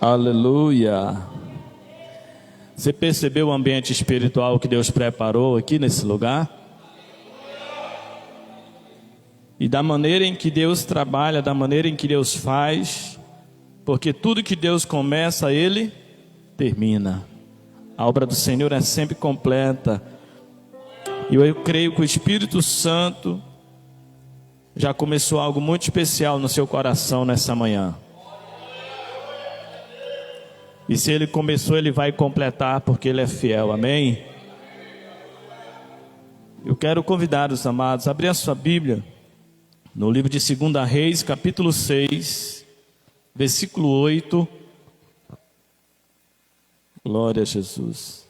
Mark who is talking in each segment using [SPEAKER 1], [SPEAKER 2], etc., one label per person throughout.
[SPEAKER 1] Aleluia. Você percebeu o ambiente espiritual que Deus preparou aqui nesse lugar? E da maneira em que Deus trabalha, da maneira em que Deus faz, porque tudo que Deus começa, Ele termina. A obra do Senhor é sempre completa. E eu creio que o Espírito Santo já começou algo muito especial no seu coração nessa manhã. E se Ele começou, Ele vai completar, porque Ele é fiel, amém? Eu quero convidar os amados a abrir a sua Bíblia no livro de 2 Reis, capítulo 6, versículo 8. Glória a Jesus.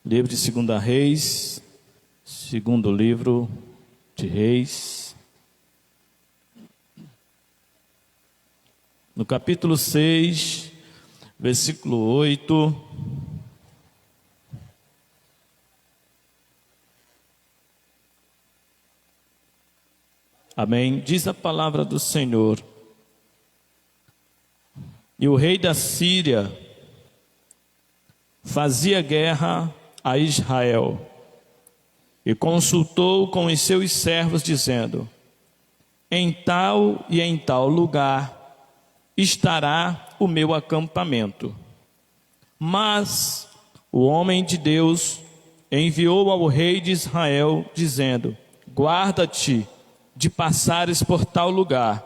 [SPEAKER 1] Livro de 2 Reis, segundo livro de Reis, no capítulo 6, versículo 8. Amém. Diz a palavra do Senhor. E o rei da Síria fazia guerra a Israel e consultou com os seus servos, dizendo: em tal e em tal lugar estará o meu acampamento. Mas o homem de Deus enviou ao rei de Israel, dizendo: guarda-te de passares por tal lugar,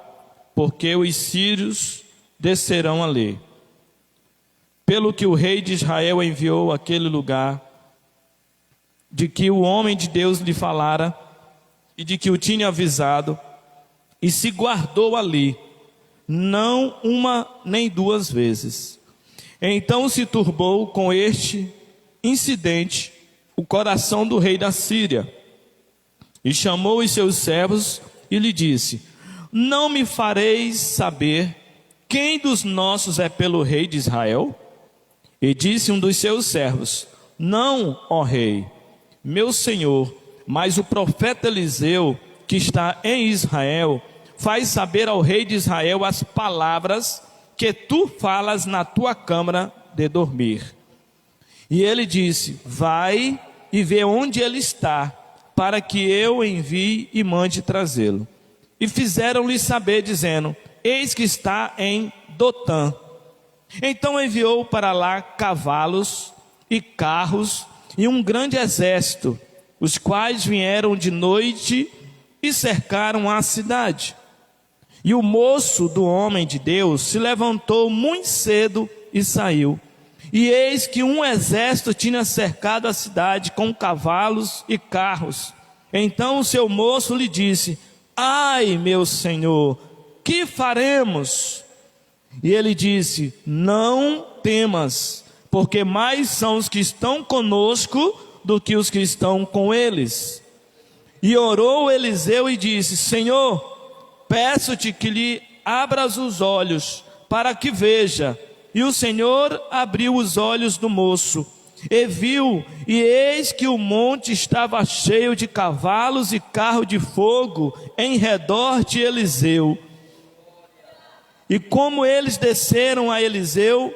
[SPEAKER 1] porque os sírios descerão ali. Pelo que o rei de Israel enviou àquele lugar, de que o homem de Deus lhe falara, e de que o tinha avisado, e se guardou ali, não uma nem duas vezes. Então se turbou com este incidente o coração do rei da Síria, e chamou os seus servos e lhe disse: não me fareis saber quem dos nossos é pelo rei de Israel? E disse um dos seus servos: não, ó rei, meu senhor, mas o profeta Eliseu, que está em Israel, faz saber ao rei de Israel as palavras que tu falas na tua câmara de dormir. E ele disse: vai e vê onde ele está, para que eu envie e mande trazê-lo. E fizeram-lhe saber, dizendo: eis que está em Dotã. Então enviou para lá cavalos e carros e um grande exército, os quais vieram de noite e cercaram a cidade. E o moço do homem de Deus se levantou muito cedo e saiu. E eis que um exército tinha cercado a cidade com cavalos e carros. Então o seu moço lhe disse: ai, meu senhor, que faremos? E ele disse: não temas, porque mais são os que estão conosco do que os que estão com eles. E orou Eliseu e disse: Senhor, peço-te que lhe abras os olhos, para que veja. E o Senhor abriu os olhos do moço, e viu, e eis que o monte estava cheio de cavalos e carro de fogo em redor de Eliseu. E como eles desceram a Eliseu,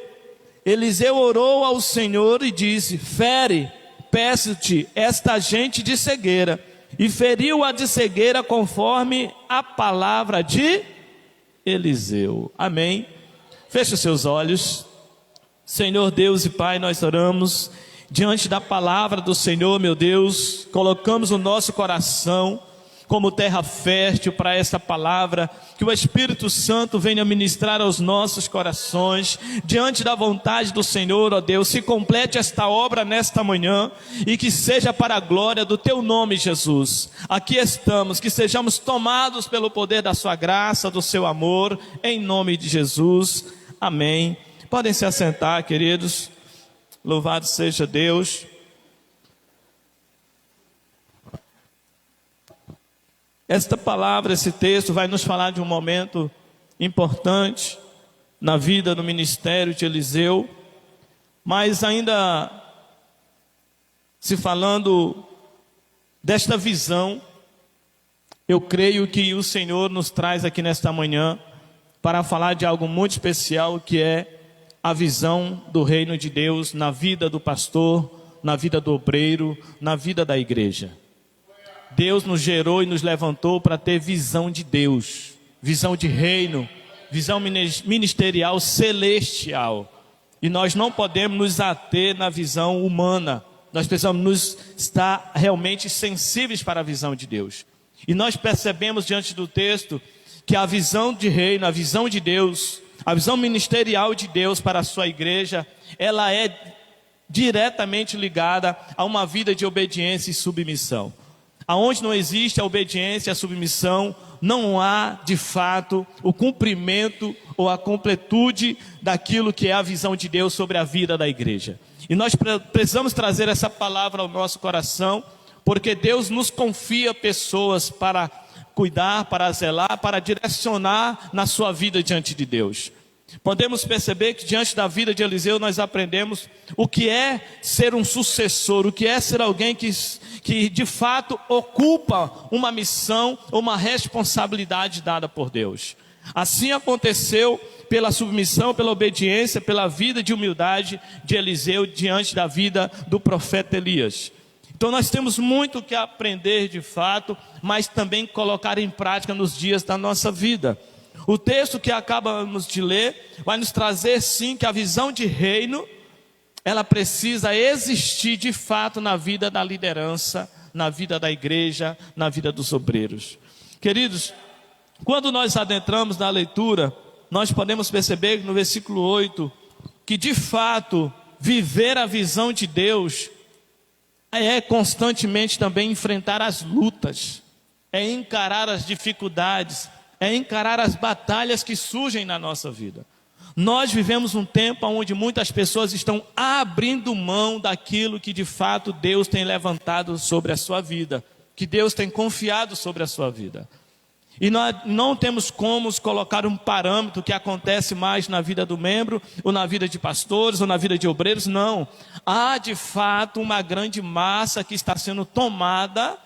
[SPEAKER 1] Eliseu orou ao Senhor e disse: fere, peço-te, esta gente de cegueira. E feriu-a de cegueira conforme a palavra de Eliseu. Amém. Feche os seus olhos. Senhor Deus e Pai, nós oramos diante da palavra do Senhor, meu Deus, colocamos o nosso coração como terra fértil para esta palavra, que o Espírito Santo venha ministrar aos nossos corações, diante da vontade do Senhor, ó Deus, se complete esta obra nesta manhã, e que seja para a glória do Teu nome, Jesus. Aqui estamos, que sejamos tomados pelo poder da Sua graça, do Seu amor, em nome de Jesus, amém. Podem se assentar, queridos, louvado seja Deus. Esta palavra, esse texto vai nos falar de um momento importante na vida do ministério de Eliseu, mas ainda se falando desta visão, Eu creio que o Senhor nos traz aqui nesta manhã para falar de algo muito especial, que é a visão do reino de Deus na vida do pastor, na vida do obreiro, na vida da igreja. Deus nos gerou e nos levantou para ter visão de Deus, visão de reino, visão ministerial celestial. E nós não podemos nos ater na visão humana. Nós precisamos nos estar realmente sensíveis para a visão de Deus. E nós percebemos diante do texto que a visão de reino, a visão de Deus, a visão ministerial de Deus para a sua igreja, ela é diretamente ligada a uma vida de obediência e submissão. Aonde não existe a obediência e a submissão, não há de fato o cumprimento ou a completude daquilo que é a visão de Deus sobre a vida da igreja. E nós precisamos trazer essa palavra ao nosso coração, porque Deus nos confia pessoas para cuidar, para zelar, para direcionar na sua vida diante de Deus. Podemos perceber que diante da vida de Eliseu nós aprendemos o que é ser um sucessor, o que é ser alguém que de fato ocupa uma missão, uma responsabilidade dada por Deus. Assim aconteceu pela submissão, pela obediência, pela vida de humildade de Eliseu diante da vida do profeta Elias. Então nós temos muito que aprender de fato, mas também colocar em prática nos dias da nossa vida. O texto que acabamos de ler vai nos trazer sim que a visão de reino, ela precisa existir de fato na vida da liderança, na vida da igreja, na vida dos obreiros. Queridos, quando nós adentramos na leitura, nós podemos perceber no versículo 8, que de fato viver a visão de Deus é constantemente também enfrentar as lutas, é encarar as dificuldades, é encarar as batalhas que surgem na nossa vida. Nós vivemos um tempo onde muitas pessoas estão abrindo mão daquilo que de fato Deus tem levantado sobre a sua vida, que Deus tem confiado sobre a sua vida. E nós não temos como colocar um parâmetro que acontece mais na vida do membro, ou na vida de pastores, ou na vida de obreiros, não. Há de fato uma grande massa que está sendo tomada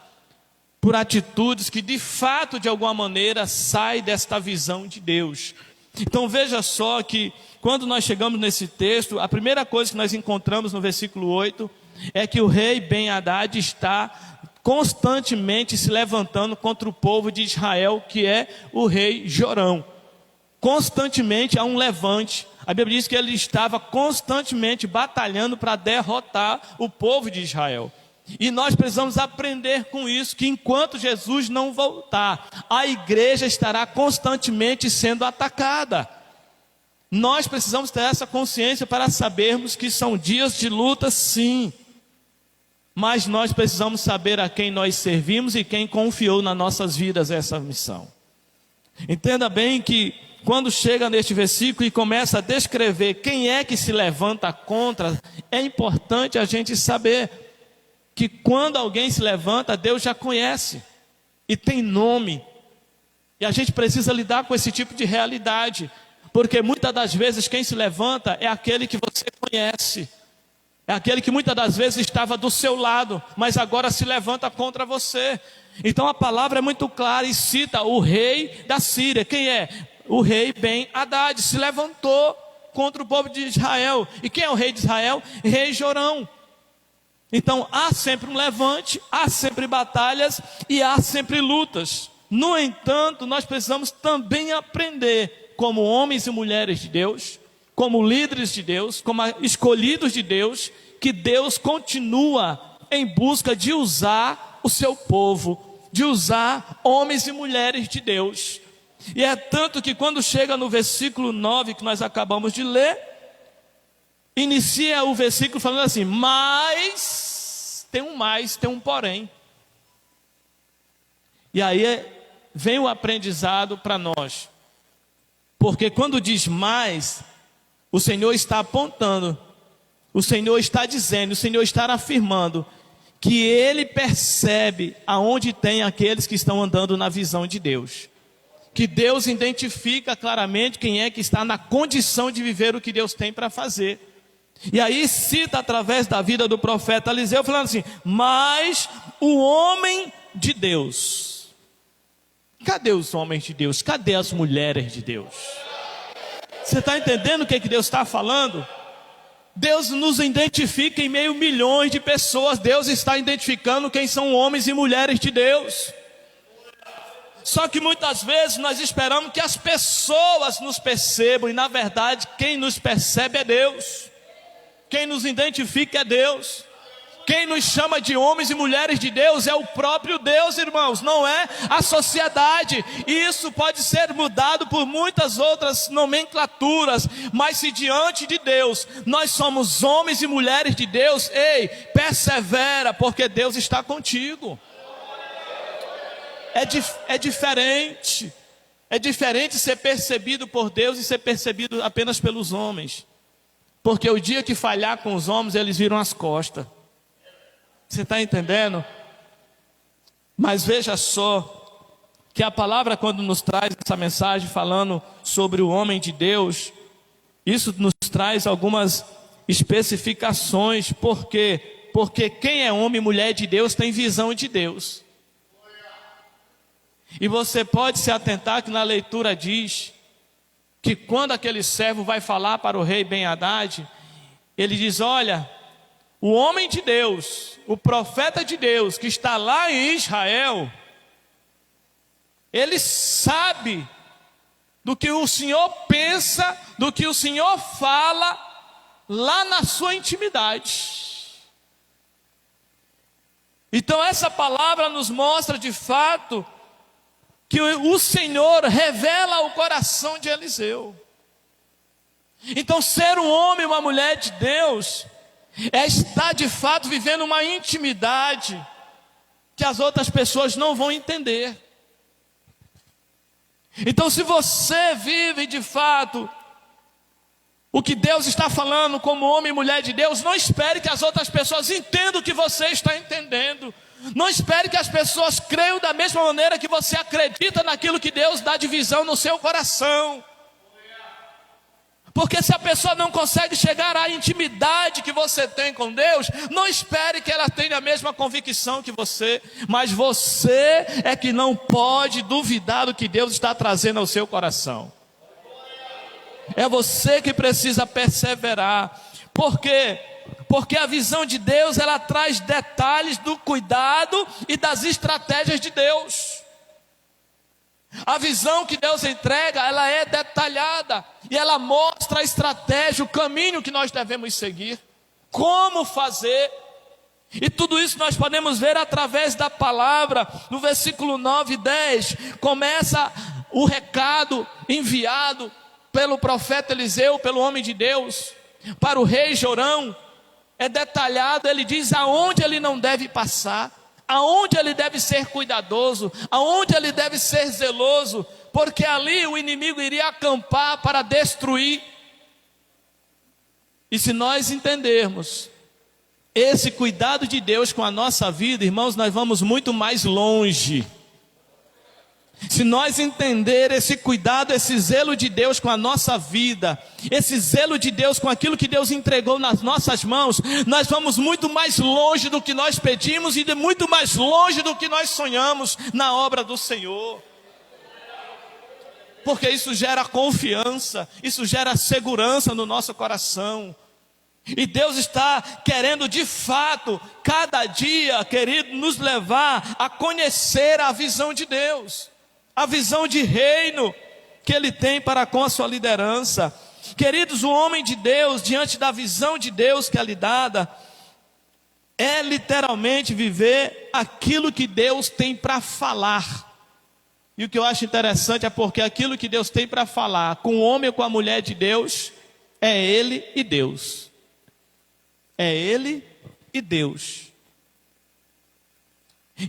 [SPEAKER 1] por atitudes que de fato, de alguma maneira, saem desta visão de Deus. Então veja só que quando nós chegamos nesse texto, a primeira coisa que nós encontramos no versículo 8 é que o rei Ben-Hadad está constantemente se levantando contra o povo de Israel, que é o rei Jorão. Constantemente há um levante. A Bíblia diz que ele estava constantemente batalhando para derrotar o povo de Israel. E nós precisamos aprender com isso, que enquanto Jesus não voltar, a igreja estará constantemente sendo atacada. Nós precisamos ter essa consciência para sabermos que são dias de luta, sim. Mas nós precisamos saber a quem nós servimos e quem confiou nas nossas vidas essa missão. Entenda bem que quando chega neste versículo e começa a descrever quem é que se levanta contra, é importante a gente saber que quando alguém se levanta, Deus já conhece e tem nome. E a gente precisa lidar com esse tipo de realidade, porque muitas das vezes quem se levanta é aquele que você conhece, é aquele que muitas das vezes estava do seu lado, mas agora se levanta contra você. Então a palavra é muito clara e cita o rei da Síria. Quem é? O rei Ben-Hadad se levantou contra o povo de Israel. E quem é o rei de Israel? Rei Jorão. Então há sempre um levante, há sempre batalhas e há sempre lutas. No entanto, nós precisamos também aprender, como homens e mulheres de Deus, como líderes de Deus, como escolhidos de Deus, que Deus continua em busca de usar o seu povo, de usar homens e mulheres de Deus. E é tanto que quando chega no versículo 9 que nós acabamos de ler, inicia o versículo falando assim: mas, tem um porém. E aí vem o aprendizado para nós. Porque quando diz mais, o Senhor está apontando, o Senhor está dizendo, o Senhor está afirmando que Ele percebe aonde tem aqueles que estão andando na visão de Deus. Que Deus identifica claramente quem é que está na condição de viver o que Deus tem para fazer. E aí cita através da vida do profeta Eliseu, falando assim: mas o homem de Deus. cadê os homens de Deus? Cadê as mulheres de Deus? Você está entendendo o que Deus está falando? Deus nos identifica em meio a milhões de pessoas. Deus está identificando quem são homens e mulheres de Deus. Só que muitas vezes nós esperamos que as pessoas nos percebam, e na verdade quem nos percebe é Deus. Quem nos identifica é Deus. Quem nos chama de homens e mulheres de Deus é o próprio Deus, irmãos, não é a sociedade. E isso pode ser mudado por muitas outras nomenclaturas, mas se diante de Deus nós somos homens e mulheres de Deus, ei, persevera, porque Deus está contigo. É diferente. É diferente ser percebido por Deus e ser percebido apenas pelos homens. Porque o dia que falhar com os homens, eles viram as costas. Você está entendendo? Mas veja só, que a palavra, quando nos traz essa mensagem falando sobre o homem de Deus, isso nos traz algumas especificações. Por quê? Porque quem é homem e mulher de Deus tem visão de Deus. E você pode se atentar que na leitura diz que quando aquele servo vai falar para o rei Ben-Hadad, ele diz: olha, o homem de Deus, o profeta de Deus que está lá em Israel, ele sabe do que o Senhor pensa, do que o Senhor fala lá na sua intimidade. Então essa palavra nos mostra de fato que o Senhor revela o coração de Eliseu. Então ser um homem, uma mulher de Deus, é estar de fato vivendo uma intimidade que as outras pessoas não vão entender. Então se você vive de fato o que Deus está falando como homem e mulher de Deus, não espere que as outras pessoas entendam o que você está entendendo. Não espere que as pessoas creiam da mesma maneira que você acredita naquilo que Deus dá de visão no seu coração. Porque se a pessoa não consegue chegar à intimidade que você tem com Deus, não espere que ela tenha a mesma convicção que você. Mas você é que não pode duvidar do que Deus está trazendo ao seu coração. É você que precisa perseverar. Por quê? Porque a visão de Deus, ela traz detalhes do cuidado e das estratégias de Deus. A visão que Deus entrega, ela é detalhada. E ela mostra a estratégia, o caminho que nós devemos seguir. Como fazer. E tudo isso nós podemos ver através da palavra. No versículo 9 e 10, começa o recado enviado pelo profeta Eliseu, pelo homem de Deus, para o rei Jorão. É detalhado, ele diz aonde ele não deve passar, aonde ele deve ser cuidadoso, aonde ele deve ser zeloso, porque ali o inimigo iria acampar para destruir. E se nós entendermos esse cuidado de Deus com a nossa vida, irmãos, nós vamos muito mais longe. Se nós entender esse cuidado, esse zelo de Deus com a nossa vida, esse zelo de Deus com aquilo que Deus entregou nas nossas mãos, nós vamos muito mais longe do que nós pedimos e muito mais longe do que nós sonhamos na obra do Senhor. Porque isso gera confiança, isso gera segurança no nosso coração. E Deus está querendo de fato, cada dia, querido, nos levar a conhecer a visão de Deus. A visão de reino que Ele tem para com a sua liderança. Queridos, o homem de Deus, diante da visão de Deus que é lhe dada, é literalmente viver aquilo que Deus tem para falar. E o que eu acho interessante é porque aquilo que Deus tem para falar com o homem ou com a mulher de Deus, é Ele e Deus. É Ele e Deus.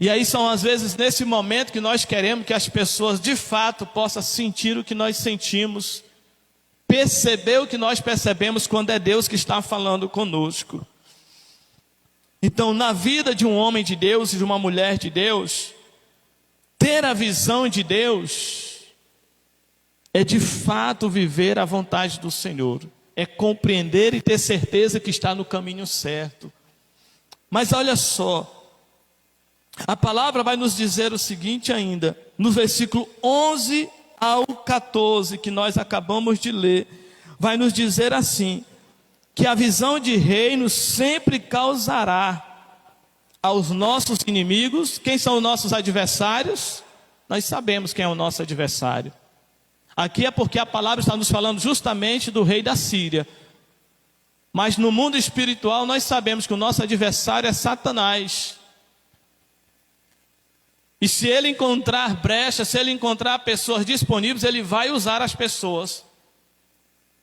[SPEAKER 1] E aí são às vezes nesse momento que nós queremos que as pessoas de fato possam sentir o que nós sentimos, perceber o que nós percebemos quando é Deus que está falando conosco. Então, na vida de um homem de Deus e de uma mulher de Deus, ter a visão de Deus é de fato viver a vontade do Senhor, é compreender e ter certeza que está no caminho certo. Mas olha só, a palavra vai nos dizer o seguinte ainda: no versículo 11 ao 14, que nós acabamos de ler, vai nos dizer assim: que a visão de reino sempre causará aos nossos inimigos. Quem são os nossos adversários? Nós sabemos quem é o nosso adversário. Aqui é porque a palavra está nos falando justamente do rei da Síria. Mas no mundo espiritual nós sabemos que o nosso adversário é Satanás. E se ele encontrar brechas, se ele encontrar pessoas disponíveis, ele vai usar as pessoas.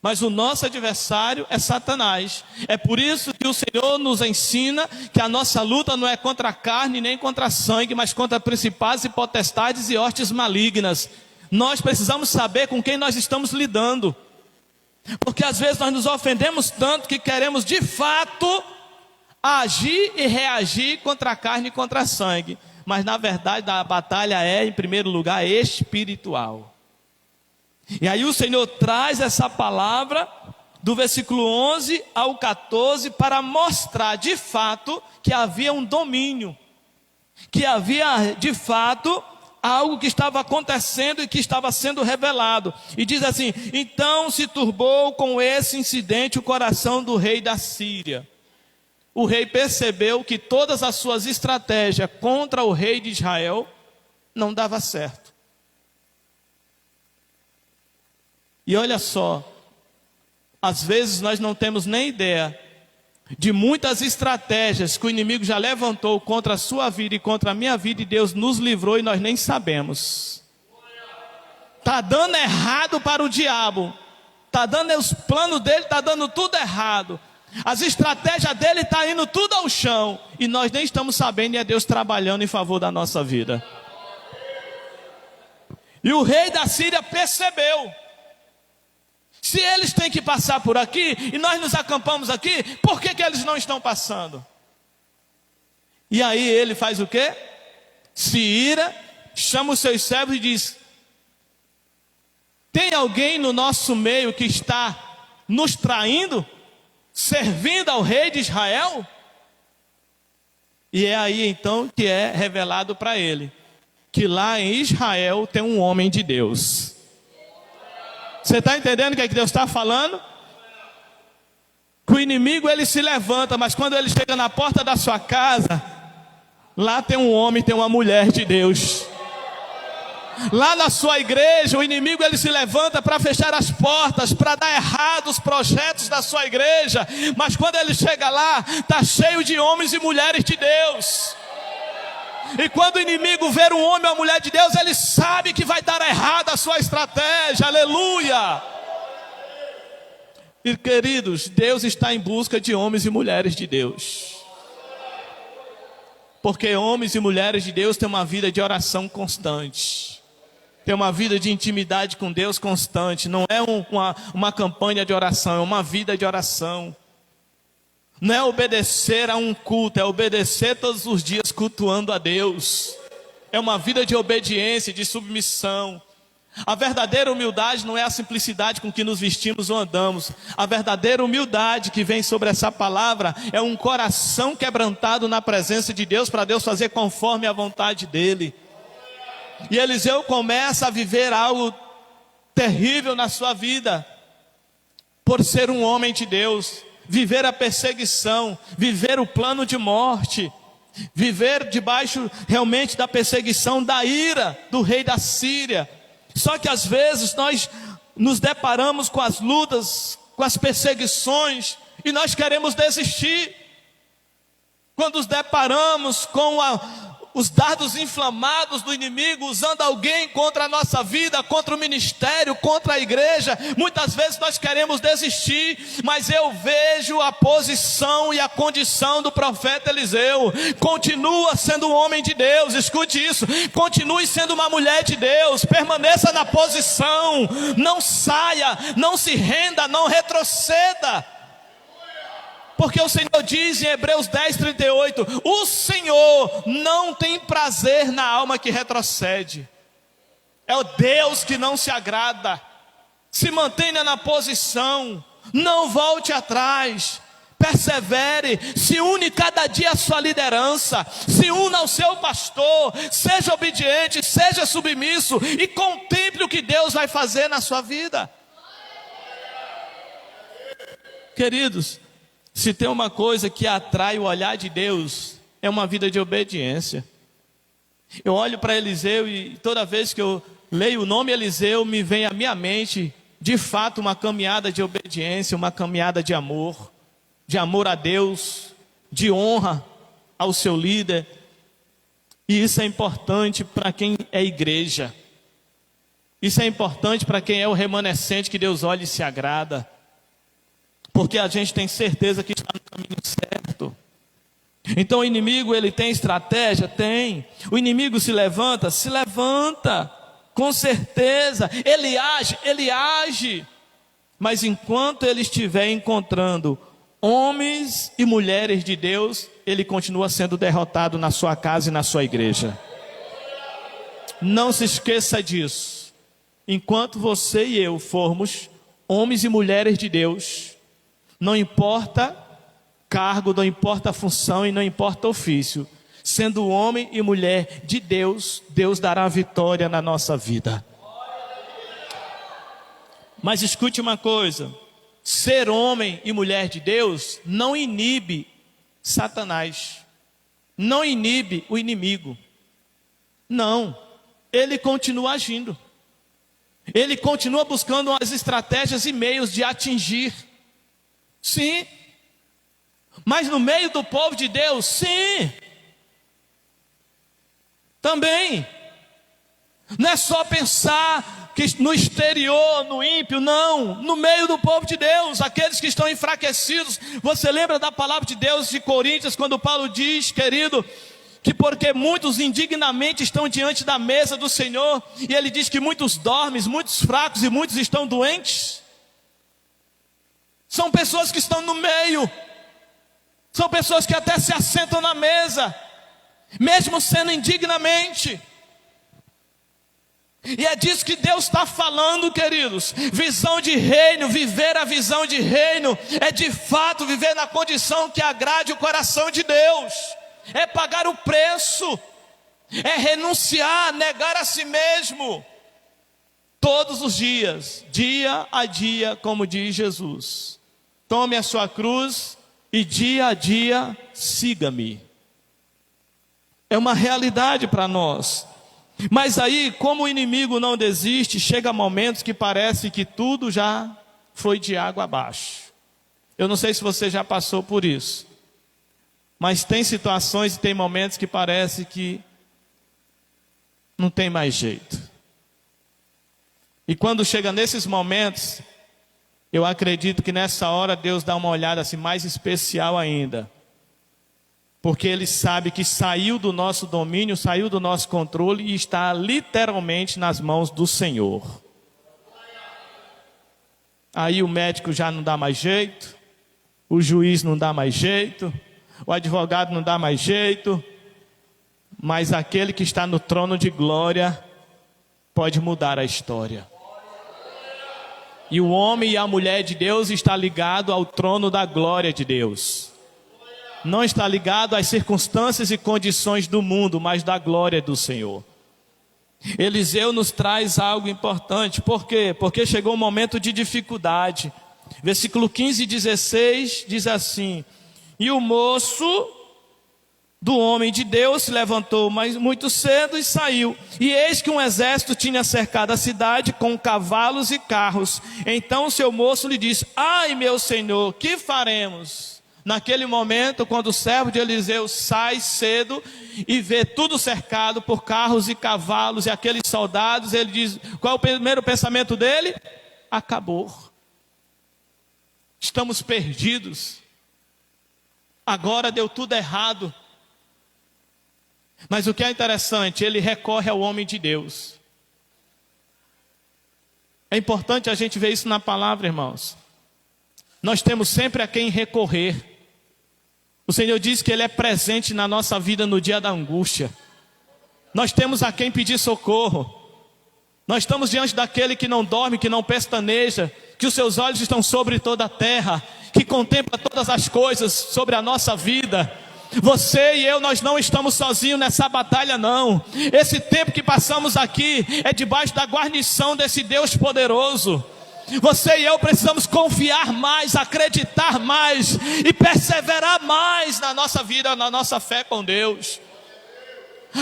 [SPEAKER 1] Mas o nosso adversário é Satanás. É por isso que o Senhor nos ensina que a nossa luta não é contra a carne nem contra a sangue, mas contra principados e potestades e hostes malignas. Nós precisamos saber com quem nós estamos lidando. Porque às vezes nós nos ofendemos tanto que queremos de fato agir e reagir contra a carne e contra a sangue. Mas na verdade a batalha é, em primeiro lugar, espiritual. E aí o Senhor traz essa palavra do versículo 11 ao 14 para mostrar de fato que havia um domínio, que havia de fato algo que estava acontecendo e que estava sendo revelado. E diz assim: então se turbou com esse incidente o coração do rei da Síria. O rei percebeu que todas as suas estratégias contra o rei de Israel não dava certo. E olha só, às vezes nós não temos nem ideia de muitas estratégias que o inimigo já levantou contra a sua vida e contra a minha vida, e Deus nos livrou e nós nem sabemos. Está dando errado para o diabo, está dando os planos dele, está dando tudo errado. As estratégias dele estão indo tudo ao chão, e nós nem estamos sabendo, e é Deus trabalhando em favor da nossa vida. E o rei da Síria percebeu: se eles têm que passar por aqui, e nós nos acampamos aqui, por que eles não estão passando? E aí ele faz o quê? Se ira, chama os seus servos e diz: tem alguém no nosso meio que está nos traindo? Servindo ao rei de Israel? E é aí então que é revelado para ele que lá em Israel tem um homem de Deus. Você está entendendo o que é que Deus está falando? Que o inimigo ele se levanta, mas quando ele chega na porta da sua casa, lá tem um homem, tem uma mulher de Deus. Lá na sua igreja, o inimigo ele se levanta para fechar as portas, para dar errado os projetos da sua igreja. Mas quando ele chega lá, está cheio de homens e mulheres de Deus. E quando o inimigo vê um homem ou uma mulher de Deus, ele sabe que vai dar errado a sua estratégia. Aleluia! E queridos, Deus está em busca de homens e mulheres de Deus. Porque homens e mulheres de Deus têm uma vida de oração constante. Tem uma vida de intimidade com Deus constante. Não é uma campanha de oração, é uma vida de oração. Não é obedecer a um culto, é obedecer todos os dias cultuando a Deus. É uma vida de obediência, de submissão. A verdadeira humildade não é a simplicidade com que nos vestimos ou andamos. A verdadeira humildade que vem sobre essa palavra é um coração quebrantado na presença de Deus, para Deus fazer conforme a vontade dEle. E Eliseu começa a viver algo terrível na sua vida, por ser um homem de Deus. Viver a perseguição, viver o plano de morte, viver debaixo realmente da perseguição, da ira do rei da Síria. Só que às vezes nós nos deparamos com as lutas, com as perseguições, e nós queremos desistir. Quando nos deparamos com os dardos inflamados do inimigo, usando alguém contra a nossa vida, contra o ministério, contra a igreja, muitas vezes nós queremos desistir. Mas eu vejo a posição e a condição do profeta Eliseu. Continua sendo um homem de Deus, escute isso, continue sendo uma mulher de Deus, permaneça na posição, não saia, não se renda, não retroceda. Porque o Senhor diz em Hebreus 10:38, o Senhor não tem prazer na alma que retrocede. É o Deus que não se agrada. Se mantenha na posição, não volte atrás, persevere, se une cada dia à sua liderança, se una ao seu pastor, seja obediente, seja submisso e contemple o que Deus vai fazer na sua vida. Queridos, se tem uma coisa que atrai o olhar de Deus, é uma vida de obediência. Eu olho para Eliseu e toda vez que eu leio o nome Eliseu, me vem à minha mente, de fato, uma caminhada de obediência, uma caminhada de amor a Deus, de honra ao seu líder. E isso é importante para quem é igreja. Isso é importante para quem é o remanescente que Deus olha e se agrada. Porque a gente tem certeza que está no caminho certo. Então o inimigo, ele tem estratégia? Tem. O inimigo se levanta? Se levanta. Com certeza. Ele age. Mas enquanto ele estiver encontrando homens e mulheres de Deus, ele continua sendo derrotado na sua casa e na sua igreja. Não se esqueça disso. Enquanto você e eu formos homens e mulheres de Deus, não importa cargo, não importa função e não importa ofício, sendo homem e mulher de Deus, Deus dará vitória na nossa vida. Mas escute uma coisa: ser homem e mulher de Deus não inibe Satanás, não inibe o inimigo. Não, ele continua agindo, ele continua buscando as estratégias e meios de atingir. Sim, mas no meio do povo de Deus, sim, também. Não é só pensar que no exterior, no ímpio, não. No meio do povo de Deus, aqueles que estão enfraquecidos. Você lembra da palavra de Deus de Coríntios, quando Paulo diz, querido, que porque muitos indignamente estão diante da mesa do Senhor, e ele diz que muitos dormem, muitos fracos e muitos estão doentes. São pessoas que estão no meio, são pessoas que até se assentam na mesa, mesmo sendo indignamente. E é disso que Deus está falando, queridos. Visão de reino, viver a visão de reino, é de fato viver na condição que agrade o coração de Deus. É pagar o preço, é renunciar, negar a si mesmo. Todos os dias, dia a dia, como diz Jesus. Tome a sua cruz e dia a dia siga-me. É uma realidade para nós. Mas aí, como o inimigo não desiste, chega momentos que parece que tudo já foi de água abaixo. Eu não sei se você já passou por isso, mas tem situações e tem momentos que parece que não tem mais jeito. E quando chega nesses momentos, eu acredito que nessa hora Deus dá uma olhada assim mais especial ainda. Porque Ele sabe que saiu do nosso domínio, saiu do nosso controle e está literalmente nas mãos do Senhor. Aí o médico já não dá mais jeito, o juiz não dá mais jeito, o advogado não dá mais jeito, mas aquele que está no trono de glória pode mudar a história. E o homem e a mulher de Deus está ligado ao trono da glória de Deus. Não está ligado às circunstâncias e condições do mundo, mas da glória do Senhor. Eliseu nos traz algo importante. Por quê? Porque chegou um momento de dificuldade. Versículo 15 e 16 diz assim: e o moço do homem de Deus se levantou muito cedo e saiu. E eis que um exército tinha cercado a cidade com cavalos e carros. Então o seu moço lhe disse: ai, meu senhor, que faremos? Naquele momento, quando o servo de Eliseu sai cedo e vê tudo cercado por carros e cavalos e aqueles soldados, ele diz, qual é o primeiro pensamento dele? Acabou. Estamos perdidos. Agora deu tudo errado. Mas o que é interessante, ele recorre ao homem de Deus. É importante a gente ver isso na palavra, irmãos. Nós temos sempre a quem recorrer. O Senhor diz que Ele é presente na nossa vida no dia da angústia. Nós temos a quem pedir socorro. Nós estamos diante daquele que não dorme, que não pestaneja, que os seus olhos estão sobre toda a terra, que contempla todas as coisas sobre a nossa vida. Você e eu, nós não estamos sozinhos nessa batalha não. Esse tempo que passamos aqui é debaixo da guarnição desse Deus poderoso. Você e eu precisamos confiar mais, acreditar mais e perseverar mais na nossa vida, na nossa fé com Deus.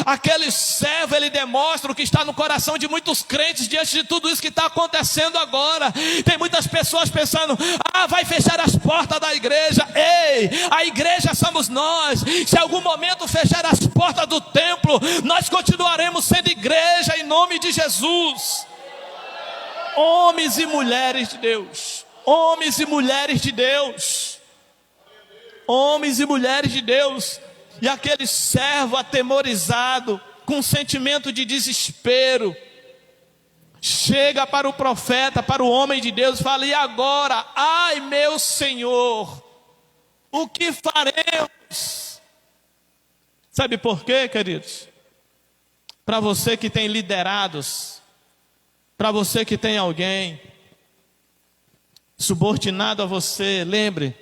[SPEAKER 1] Aquele servo, ele demonstra o que está no coração de muitos crentes diante de tudo isso que está acontecendo agora. Tem muitas pessoas pensando: vai fechar as portas da igreja. Ei, a igreja somos nós. Se algum momento fechar as portas do templo, nós continuaremos sendo igreja em nome de Jesus. Homens e mulheres de Deus, homens e mulheres de Deus, homens e mulheres de Deus. E aquele servo atemorizado, com um sentimento de desespero, chega para o profeta, para o homem de Deus e fala: e agora, ai meu Senhor, o que faremos? Sabe por quê, queridos? Para você que tem liderados, para você que tem alguém subordinado a você, lembre,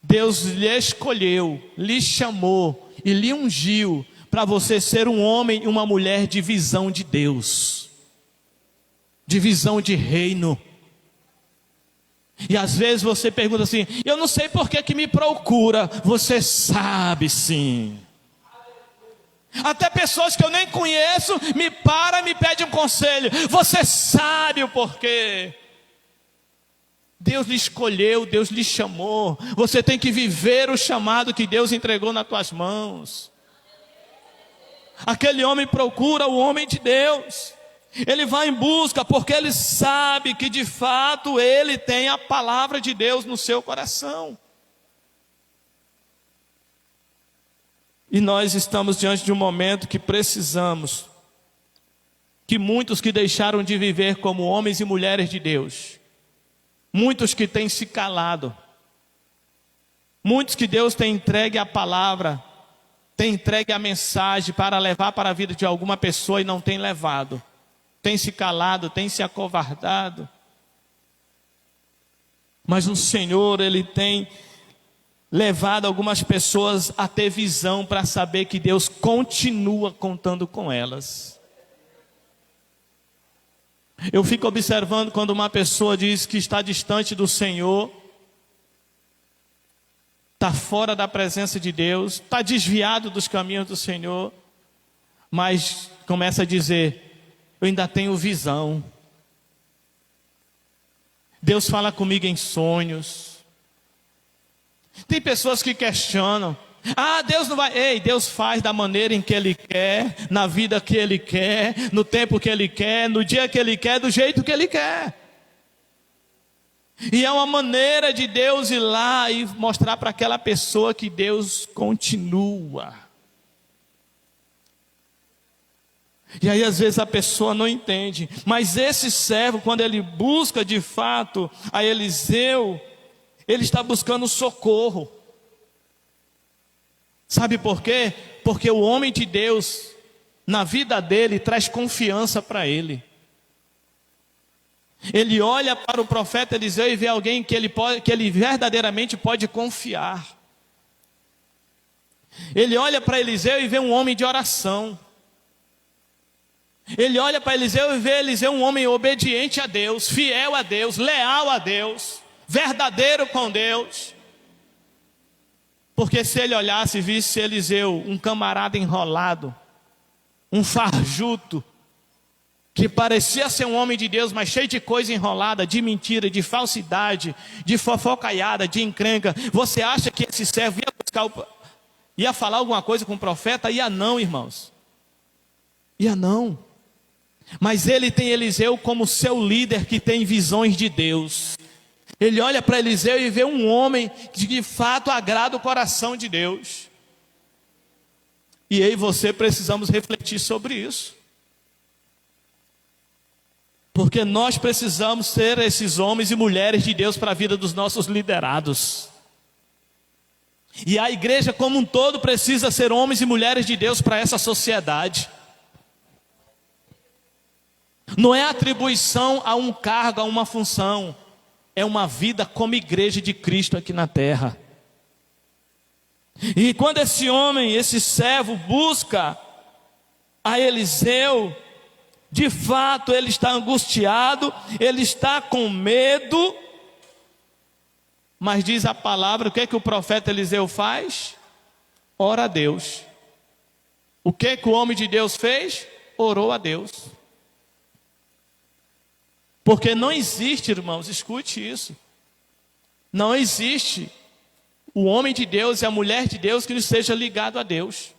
[SPEAKER 1] Deus lhe escolheu, lhe chamou e lhe ungiu para você ser um homem e uma mulher de visão de Deus, de visão de reino. E às vezes você pergunta assim: eu não sei por que me procura. Você sabe sim. Até pessoas que eu nem conheço me pedem um conselho. Você sabe o porquê. Deus lhe escolheu, Deus lhe chamou. Você tem que viver o chamado que Deus entregou nas tuas mãos. Aquele homem procura o homem de Deus. Ele vai em busca porque ele sabe que de fato ele tem a palavra de Deus no seu coração. E nós estamos diante de um momento que precisamos que muitos que deixaram de viver como homens e mulheres de Deus, muitos que têm se calado, muitos que Deus tem entregue a palavra, tem entregue a mensagem para levar para a vida de alguma pessoa e não tem levado, tem se calado, tem se acovardado. Mas o Senhor, Ele tem levado algumas pessoas a ter visão para saber que Deus continua contando com elas. Eu fico observando quando uma pessoa diz que está distante do Senhor, está fora da presença de Deus, está desviado dos caminhos do Senhor, mas começa a dizer: eu ainda tenho visão. Deus fala comigo em sonhos. Tem pessoas que questionam: Deus não vai. Ei, Deus faz da maneira em que Ele quer, na vida que Ele quer, no tempo que Ele quer, no dia que Ele quer, do jeito que Ele quer. E é uma maneira de Deus ir lá e mostrar para aquela pessoa que Deus continua. E aí às vezes a pessoa não entende. Mas esse servo, quando ele busca de fato a Eliseu, ele está buscando socorro. Sabe por quê? Porque o homem de Deus, na vida dele, traz confiança para ele. Ele olha para o profeta Eliseu e vê alguém que ele verdadeiramente pode confiar. Ele olha para Eliseu e vê um homem de oração. Ele olha para Eliseu e vê Eliseu um homem obediente a Deus, fiel a Deus, leal a Deus, verdadeiro com Deus. Porque se ele olhasse e visse Eliseu, um camarada enrolado, um farjuto, que parecia ser um homem de Deus, mas cheio de coisa enrolada, de mentira, de falsidade, de fofocaiada, de encrenca, você acha que esse servo ia falar alguma coisa com o profeta? Ia não, irmãos. Ia não. Mas ele tem Eliseu como seu líder que tem visões de Deus. Ele olha para Eliseu e vê um homem que de fato agrada o coração de Deus. E eu e você precisamos refletir sobre isso. Porque nós precisamos ser esses homens e mulheres de Deus para a vida dos nossos liderados. E a igreja como um todo precisa ser homens e mulheres de Deus para essa sociedade. Não é atribuição a um cargo, a uma função. é uma vida como igreja de Cristo aqui na terra. E quando esse homem, esse servo busca a Eliseu, de fato ele está angustiado, ele está com medo, mas diz a palavra, o que é que o profeta Eliseu faz? Ora a Deus. O que é que o homem de Deus fez? Orou a Deus. Porque não existe, irmãos, escute isso, não existe o homem de Deus e a mulher de Deus que não esteja ligado a Deus.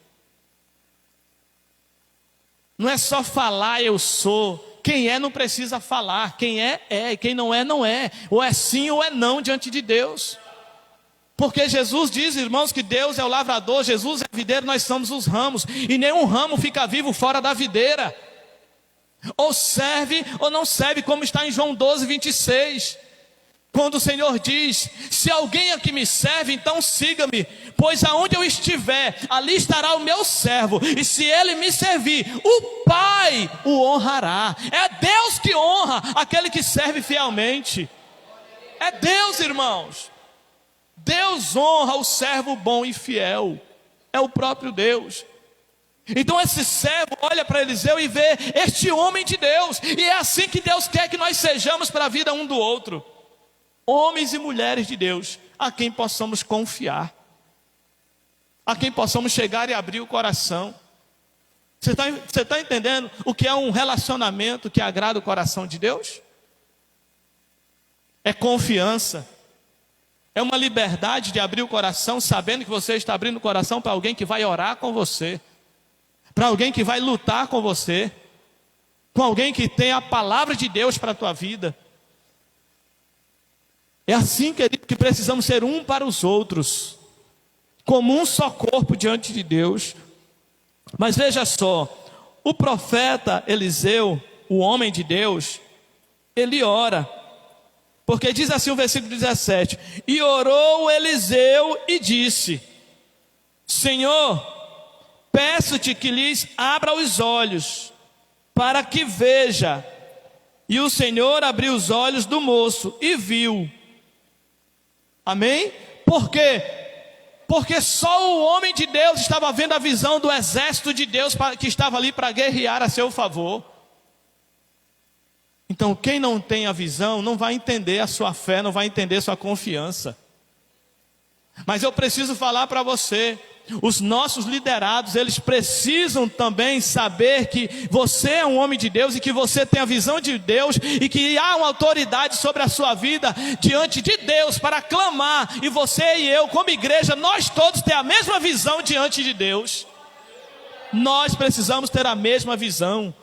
[SPEAKER 1] Não é só falar eu sou. Quem é não precisa falar. Quem é, é. Quem não é, não é. Ou é sim ou é não diante de Deus. Porque Jesus diz, irmãos, que Deus é o lavrador, Jesus é o videiro, nós somos os ramos. E nenhum ramo fica vivo fora da videira. Ou serve ou não serve, como está em João 12, 26. Quando o Senhor diz, se alguém aqui me serve, então siga-me, pois aonde eu estiver, ali estará o meu servo, e se ele me servir, o Pai o honrará. É Deus que honra aquele que serve fielmente. É Deus, irmãos. Deus honra o servo bom e fiel. É o próprio Deus. Então esse servo olha para Eliseu e vê este homem de Deus, e é assim que Deus quer que nós sejamos para a vida um do outro. Homens e mulheres de Deus, a quem possamos confiar, a quem possamos chegar e abrir o coração. Você está entendendo o que é um relacionamento que agrada o coração de Deus? É confiança, é uma liberdade de abrir o coração, sabendo que você está abrindo o coração para alguém que vai orar com você, para alguém que vai lutar com você, com alguém que tem a palavra de Deus para a tua vida. É assim, querido, que precisamos ser um para os outros, como um só corpo diante de Deus. Mas veja só, o profeta Eliseu, o homem de Deus, ele ora, porque diz assim o versículo 17: e orou Eliseu e disse, Senhor, peço-te que lhes abra os olhos, para que veja. E o Senhor abriu os olhos do moço e viu. Amém? Por quê? Porque só o homem de Deus estava vendo a visão do exército de Deus que estava ali para guerrear a seu favor. Então quem não tem a visão não vai entender a sua fé, não vai entender a sua confiança. Mas eu preciso falar para você, os nossos liderados, eles precisam também saber que você é um homem de Deus e que você tem a visão de Deus e que há uma autoridade sobre a sua vida diante de Deus para clamar. E você e eu, como igreja, nós todos temos a mesma visão diante de Deus. Nós precisamos ter a mesma visão.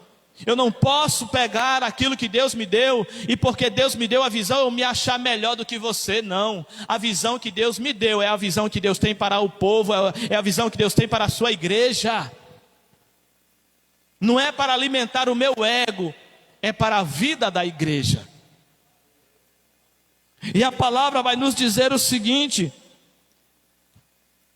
[SPEAKER 1] Eu não posso pegar aquilo que Deus me deu e porque Deus me deu a visão eu me achar melhor do que você, não. A visão que Deus me deu é a visão que Deus tem para o povo, é a visão que Deus tem para a sua igreja. Não é para alimentar o meu ego, é para a vida da igreja. E a palavra vai nos dizer o seguinte,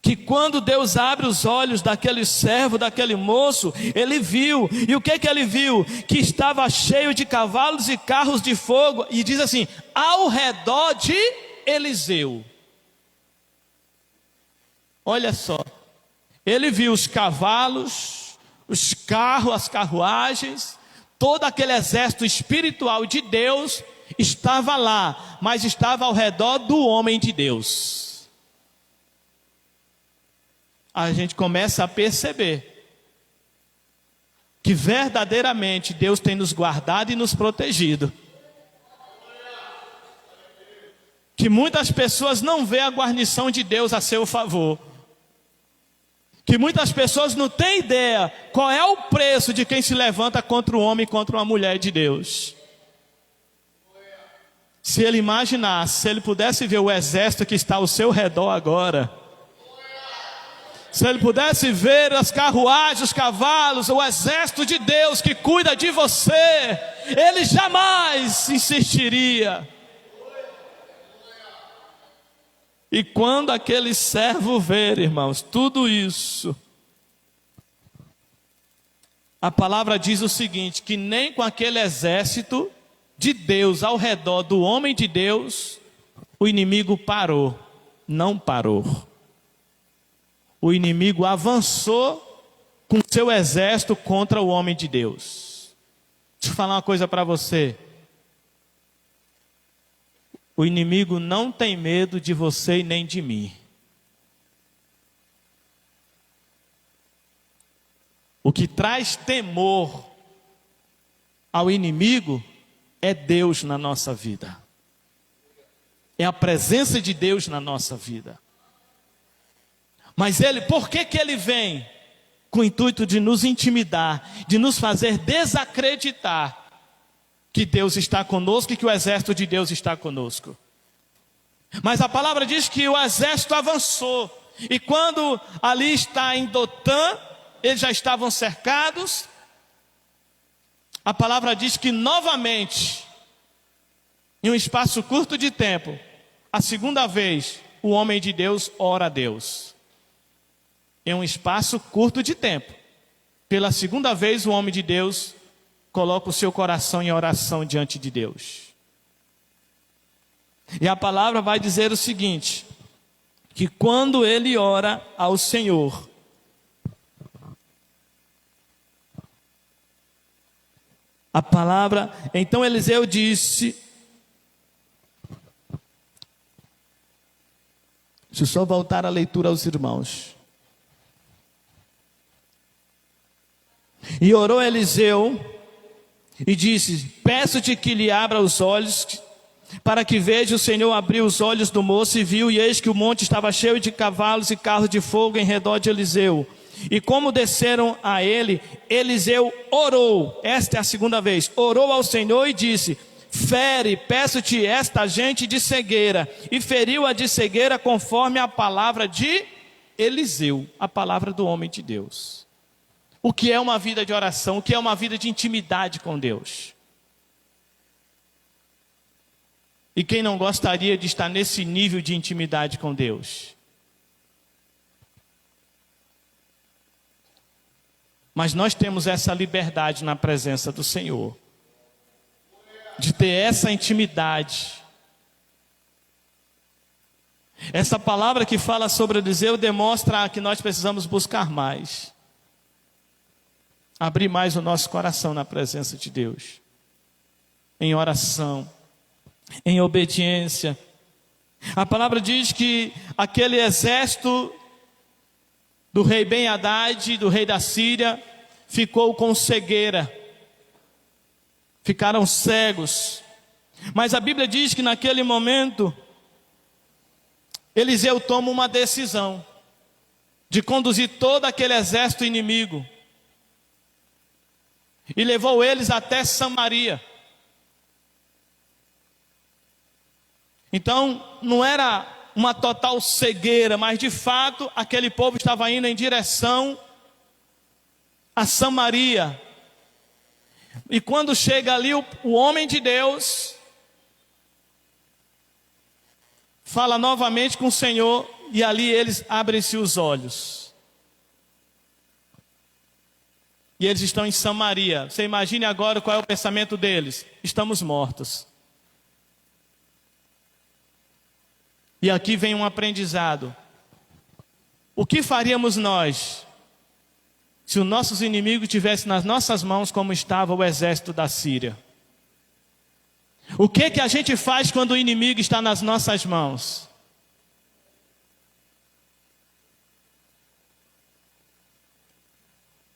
[SPEAKER 1] que quando Deus abre os olhos daquele servo, daquele moço, ele viu, e o que ele viu? Que estava cheio de cavalos e carros de fogo, e diz assim, ao redor de Eliseu. Olha só, ele viu os cavalos, os carros, as carruagens, todo aquele exército espiritual de Deus estava lá, mas estava ao redor do homem de Deus. A gente começa a perceber que verdadeiramente Deus tem nos guardado e nos protegido. Que muitas pessoas não veem a guarnição de Deus a seu favor. Que muitas pessoas não têm ideia qual é o preço de quem se levanta contra o homem e contra uma mulher de Deus. Se ele imaginasse, se ele pudesse ver o exército que está ao seu redor agora, se ele pudesse ver as carruagens, os cavalos, o exército de Deus que cuida de você, ele jamais insistiria. E quando aquele servo ver, irmãos, tudo isso, a palavra diz o seguinte, que nem com aquele exército de Deus ao redor do homem de Deus, o inimigo parou, não parou. O inimigo avançou com seu exército contra o homem de Deus. Deixa eu falar uma coisa para você. O inimigo não tem medo de você e nem de mim. O que traz temor ao inimigo é Deus na nossa vida. É a presença de Deus na nossa vida. Mas por que ele vem? Com o intuito de nos intimidar, de nos fazer desacreditar que Deus está conosco e que o exército de Deus está conosco. Mas a palavra diz que o exército avançou. E quando ali está em Dotã, eles já estavam cercados. A palavra diz que novamente, em um espaço curto de tempo, a segunda vez, o homem de Deus ora a Deus. Em um espaço curto de tempo, pela segunda vez, o homem de Deus coloca o seu coração em oração diante de Deus. E a palavra vai dizer o seguinte, que quando ele ora ao Senhor, a palavra, então Eliseu disse, deixa eu só voltar a leitura aos irmãos. E orou Eliseu e disse, peço-te que lhe abra os olhos, para que veja. O Senhor abriu os olhos do moço e viu, e eis que o monte estava cheio de cavalos e carros de fogo em redor de Eliseu. E como desceram a ele, Eliseu orou, esta é a segunda vez, orou ao Senhor e disse, fere, peço-te esta gente de cegueira. E feriu-a de cegueira conforme a palavra de Eliseu, a palavra do homem de Deus. O que é uma vida de oração? O que é uma vida de intimidade com Deus? E quem não gostaria de estar nesse nível de intimidade com Deus? Mas nós temos essa liberdade na presença do Senhor, de ter essa intimidade. Essa palavra que fala sobre Eliseu demonstra que nós precisamos buscar mais. Abrir mais o nosso coração na presença de Deus. Em oração, em obediência. A palavra diz que aquele exército do rei Ben-Hadad, do rei da Síria, ficou com cegueira. Ficaram cegos. Mas a Bíblia diz que naquele momento, Eliseu toma uma decisão de conduzir todo aquele exército inimigo. E levou eles até Samaria. Então, não era uma total cegueira, mas de fato, aquele povo estava indo em direção a Samaria. E quando chega ali, o homem de Deus fala novamente com o Senhor, e ali eles abrem-se os olhos. E eles estão em Samaria. Você imagine agora qual é o pensamento deles. Estamos mortos. E aqui vem um aprendizado. O que faríamos nós se os nossos inimigos estivessem nas nossas mãos como estava o exército da Síria? O que a gente faz quando o inimigo está nas nossas mãos?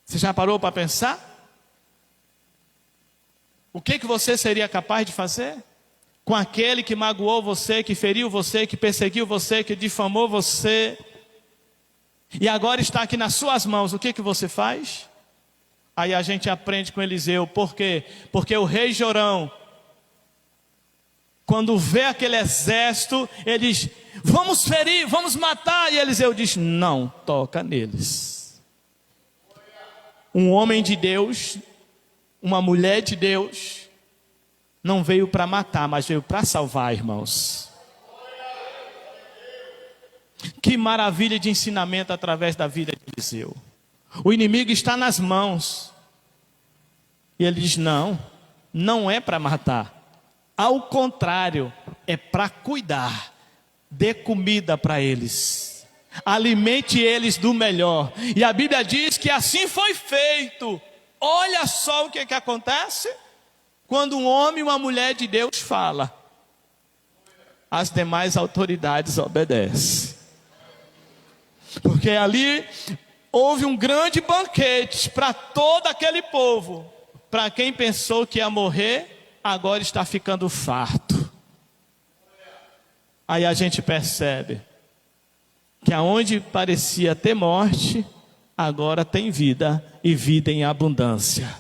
[SPEAKER 1] Você já parou para pensar? O que você seria capaz de fazer com aquele que magoou você, que feriu você, que perseguiu você, que difamou você, e agora está aqui nas suas mãos? O que você faz? Aí a gente aprende com Eliseu. Por quê? Porque o rei Jorão, quando vê aquele exército, ele diz, vamos ferir, vamos matar. E Eliseu diz, não, toca neles. Um homem de Deus, uma mulher de Deus, não veio para matar, mas veio para salvar, irmãos. Que maravilha de ensinamento através da vida de Eliseu. O inimigo está nas mãos. E ele diz, não é para matar, Ao contrário, é para cuidar. Dê comida para eles. Alimente eles do melhor. E a Bíblia diz que assim foi feito. Olha só o que acontece quando um homem e uma mulher de Deus fala. As demais autoridades obedecem. Porque ali houve um grande banquete para todo aquele povo. Para quem pensou que ia morrer, agora está ficando farto. Aí a gente percebe que aonde parecia ter morte, agora tem vida e vida em abundância.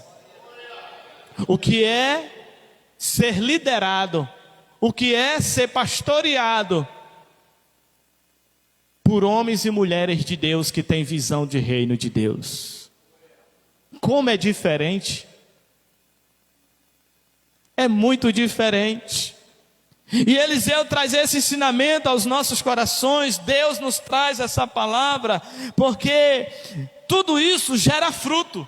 [SPEAKER 1] O que é ser liderado, o que é ser pastoreado por homens e mulheres de Deus que têm visão de reino de Deus. Como é diferente. É muito diferente. E Eliseu traz esse ensinamento aos nossos corações. Deus nos traz essa palavra, porque tudo isso gera fruto,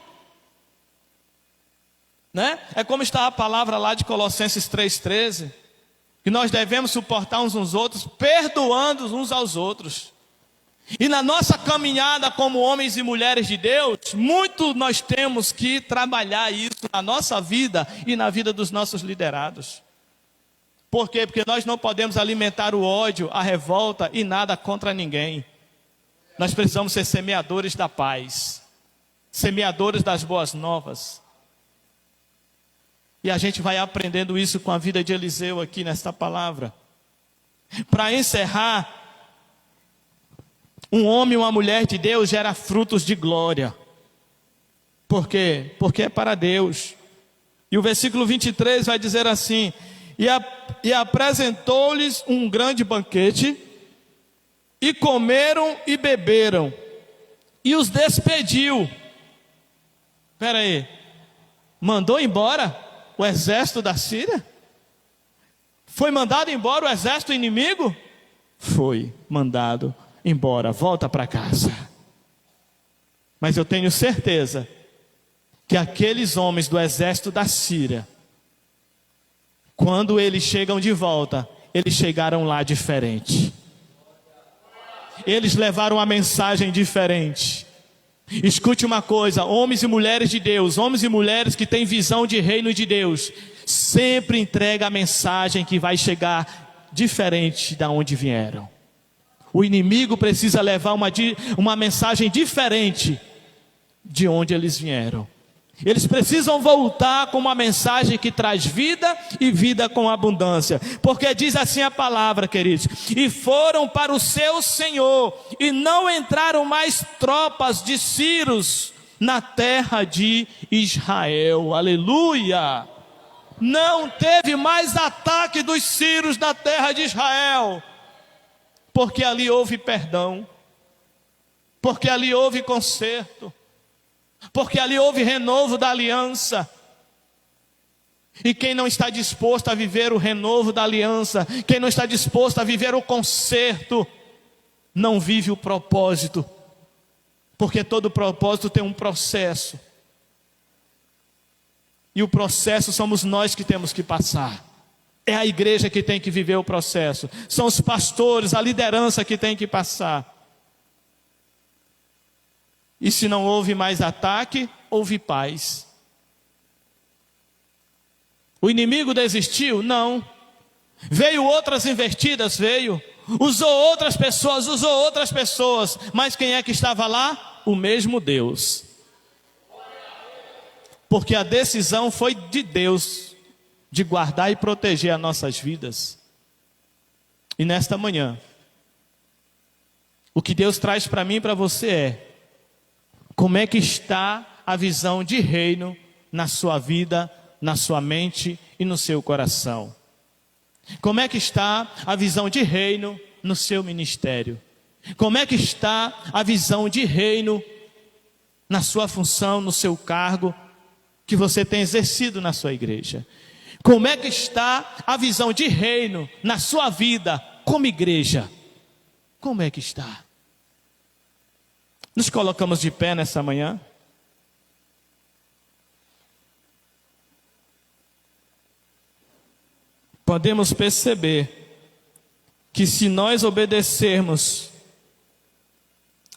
[SPEAKER 1] né? É como está a palavra lá de Colossenses 3,13, que nós devemos suportar uns aos outros, perdoando uns aos outros. E na nossa caminhada como homens e mulheres de Deus, muito nós temos que trabalhar isso na nossa vida e na vida dos nossos liderados. Por quê? Porque nós não podemos alimentar o ódio, a revolta e nada contra ninguém. Nós precisamos ser semeadores da paz, semeadores das boas novas. E a gente vai aprendendo isso com a vida de Eliseu aqui nesta palavra. Para encerrar, um homem e uma mulher de Deus gera frutos de glória. Por quê? Porque é para Deus. E o versículo 23 vai dizer assim: E apresentou-lhes um grande banquete, e comeram e beberam, e os despediu. Espera aí, mandou embora o exército da Síria? Foi mandado embora o exército inimigo? Foi mandado embora, volta para casa. Mas eu tenho certeza que aqueles homens do exército da Síria, quando eles chegam de volta, eles chegaram lá diferente. Eles levaram uma mensagem diferente. Escute uma coisa, homens e mulheres de Deus, homens e mulheres que têm visão de reino de Deus, sempre entrega a mensagem que vai chegar diferente da onde vieram. O inimigo precisa levar uma mensagem diferente de onde eles vieram. Eles precisam voltar com uma mensagem que traz vida e vida com abundância. Porque diz assim a palavra, queridos: e foram para o seu Senhor, e não entraram mais tropas de Círios na terra de Israel. Aleluia! Não teve mais ataque dos Círios na terra de Israel. Porque ali houve perdão, porque ali houve conserto, porque ali houve renovo da aliança. E quem não está disposto a viver o renovo da aliança, quem não está disposto a viver o conserto, não vive o propósito. Porque todo propósito tem um processo. E o processo somos nós que temos que passar. É a igreja que tem que viver o processo. São os pastores, a liderança que tem que passar. E se não houve mais ataque, houve paz. O inimigo desistiu? Não. Veio outras investidas? Veio. Usou outras pessoas. Mas quem é que estava lá? O mesmo Deus. Porque a decisão foi de Deus de guardar e proteger as nossas vidas. E nesta manhã, o que Deus traz para mim e para você é: como é que está a visão de reino na sua vida, na sua mente e no seu coração? Como é que está a visão de reino no seu ministério? Como é que está a visão de reino na sua função, no seu cargo que você tem exercido na sua igreja? Como é que está a visão de reino na sua vida como igreja? Como é que está? Nos colocamos de pé nessa manhã. podemos perceber que se nós obedecermos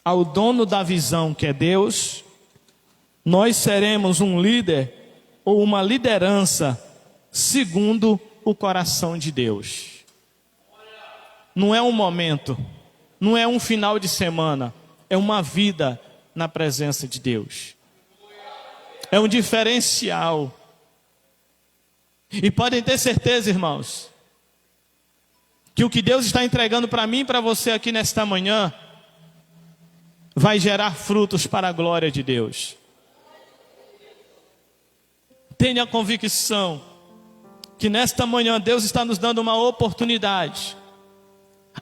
[SPEAKER 1] ao dono da visão, que é Deus, nós seremos um líder ou uma liderança segundo o coração de Deus. Não é um momento, não é um final de semana, é uma vida na presença de Deus. É um diferencial. E podem ter certeza, irmãos, que o que Deus está entregando para mim e para você aqui nesta manhã vai gerar frutos para a glória de Deus. Tenha convicção que nesta manhã Deus está nos dando uma oportunidade.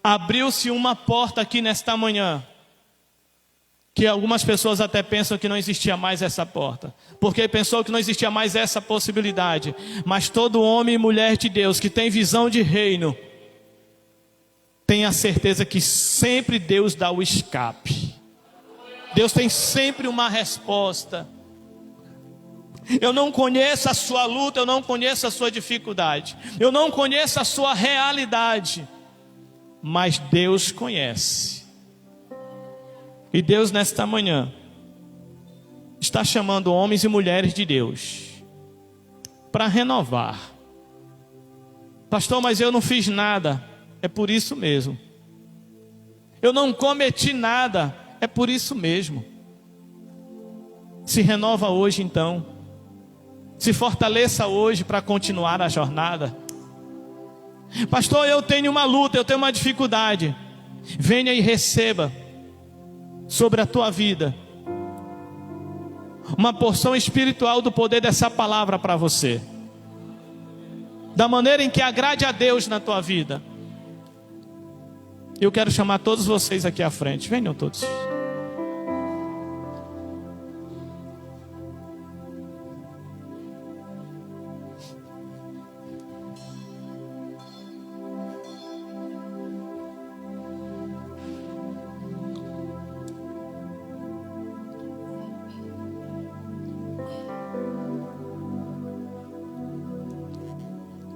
[SPEAKER 1] Abriu-se uma porta aqui nesta manhã, que algumas pessoas até pensam que não existia mais essa porta, porque pensou que não existia mais essa possibilidade. Mas todo homem e mulher de Deus que tem visão de reino, tem a certeza que sempre Deus dá o escape. Deus tem sempre uma resposta. Eu não conheço a sua luta, eu não conheço a sua dificuldade, eu não conheço a sua realidade, mas Deus conhece. E Deus nesta manhã está chamando homens e mulheres de Deus para renovar. Pastor, mas eu não fiz nada. É por isso mesmo. Eu não cometi nada. É por isso mesmo. Se renova hoje então. Se fortaleça hoje para continuar a jornada. Pastor, eu tenho uma luta, eu tenho uma dificuldade. Venha e receba sobre a tua vida uma porção espiritual do poder dessa palavra para você, da maneira em que agrade a Deus na tua vida. Eu quero chamar todos vocês aqui à frente. Venham todos.